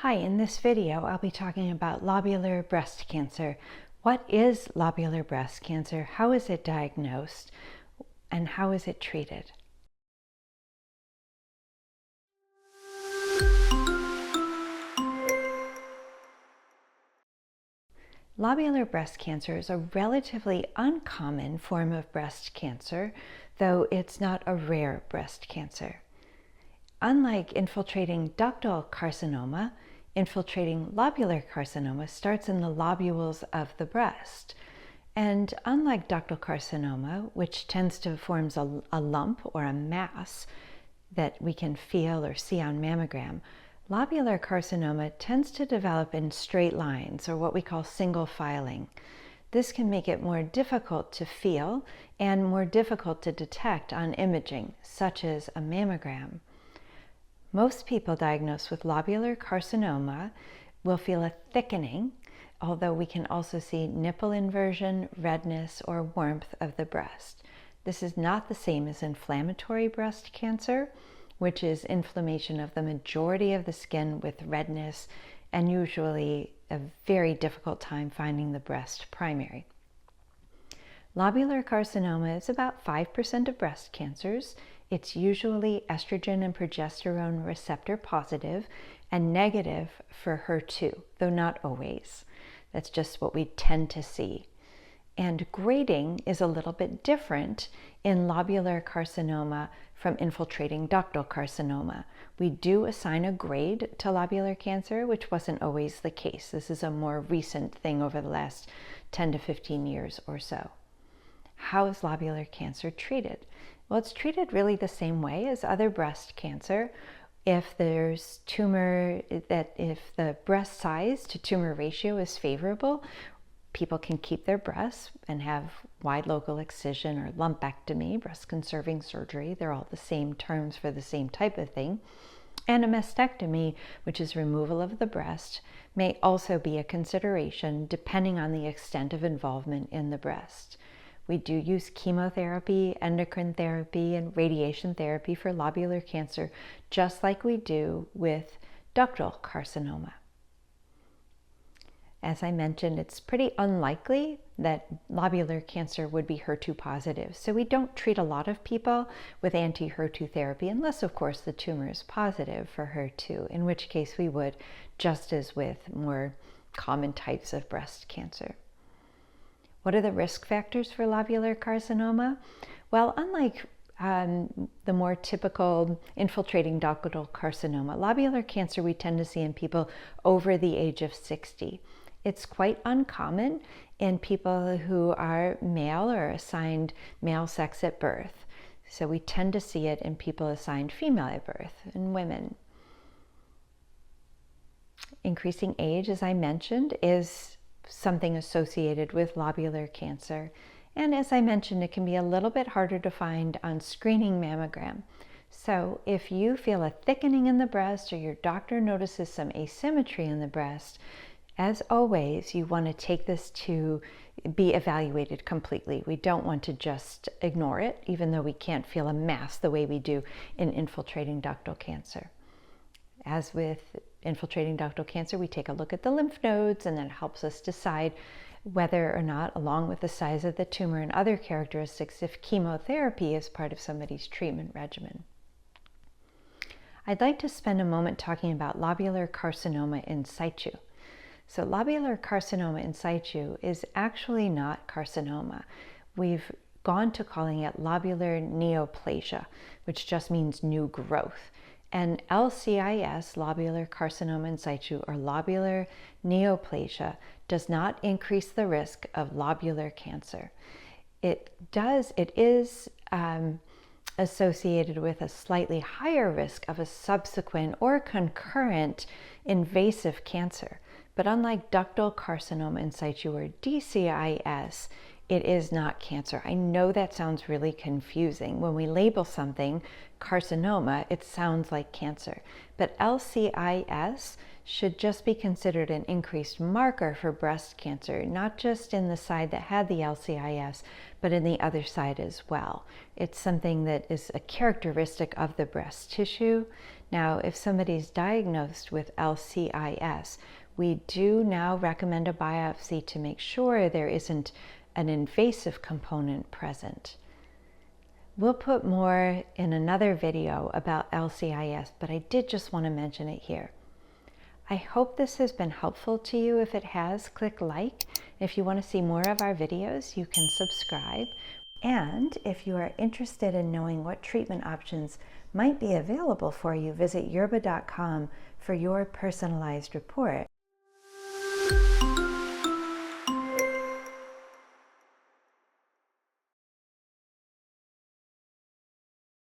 Hi, in this video I'll be talking about lobular breast cancer. What is lobular breast cancer? How is it diagnosed? And how is it treated? Lobular breast cancer is a relatively uncommon form of breast cancer, though it's not a rare breast cancer. Unlike infiltrating ductal carcinoma, infiltrating lobular carcinoma starts in the lobules of the breast. And unlike ductal carcinoma, which tends to form a lump or a mass that we can feel or see on mammogram, lobular carcinoma tends to develop in straight lines, or what we call single filing. This can make it more difficult to feel and more difficult to detect on imaging, such as a mammogram. Most people diagnosed with lobular carcinoma will feel a thickening, although we can also see nipple inversion, redness, or warmth of the breast. This is not the same as inflammatory breast cancer, which is inflammation of the majority of the skin with redness and usually a very difficult time finding the breast primary. Lobular carcinoma is about 5% of breast cancers. It's usually estrogen and progesterone receptor positive and negative for HER2, though not always. That's just what we tend to see. And grading is a little bit different in lobular carcinoma from infiltrating ductal carcinoma. We do assign a grade to lobular cancer, which wasn't always the case. This is a more recent thing over the last 10 to 15 years or so. How is lobular cancer treated? Well, it's treated really the same way as other breast cancer. If there's tumor, if the breast size to tumor ratio is favorable, people can keep their breasts and have wide local excision or lumpectomy, breast conserving surgery. They're all the same terms for the same type of thing. And a mastectomy, which is removal of the breast, may also be a consideration depending on the extent of involvement in the breast. We do use chemotherapy, endocrine therapy, and radiation therapy for lobular cancer, just like we do with ductal carcinoma. As I mentioned, it's pretty unlikely that lobular cancer would be HER2 positive, so we don't treat a lot of people with anti-HER2 therapy, unless, of course, the tumor is positive for HER2, in which case we would, just as with more common types of breast cancer. What are the risk factors for lobular carcinoma? Well, unlike the more typical infiltrating ductal carcinoma, lobular cancer we tend to see in people over the age of 60. It's quite uncommon in people who are male or assigned male sex at birth. So we tend to see it in people assigned female at birth, in women. Increasing age, as I mentioned, is something associated with lobular cancer. And as I mentioned, it can be a little bit harder to find on screening mammogram. So if you feel a thickening in the breast or your doctor notices some asymmetry in the breast, as always, you want to take this to be evaluated completely. We don't want to just ignore it, even though we can't feel a mass the way we do in infiltrating ductal cancer. As with infiltrating ductal cancer, we take a look at the lymph nodes, and that helps us decide whether or not, along with the size of the tumor and other characteristics, if chemotherapy is part of somebody's treatment regimen. I'd like to spend a moment talking about lobular carcinoma in situ. So lobular carcinoma in situ is actually not carcinoma. We've gone to calling it lobular neoplasia, which just means new growth. And LCIS, lobular carcinoma in situ, or lobular neoplasia, does not increase the risk of lobular cancer. It is associated with a slightly higher risk of a subsequent or concurrent invasive cancer. But unlike ductal carcinoma in situ, or DCIS, it is not cancer. I know that sounds really confusing. When we label something carcinoma, it sounds like cancer. But LCIS should just be considered an increased marker for breast cancer, not just in the side that had the LCIS, but in the other side as well. It's something that is a characteristic of the breast tissue, Now, if somebody's diagnosed with LCIS, we do now recommend a biopsy to make sure there isn't an invasive component present. We'll put more in another video about LCIS, but I did just want to mention it here. I hope this has been helpful to you. If it has, click like. If you want to see more of our videos, you can subscribe. And if you are interested in knowing what treatment options might be available for you, visit yerbba.com for your personalized report.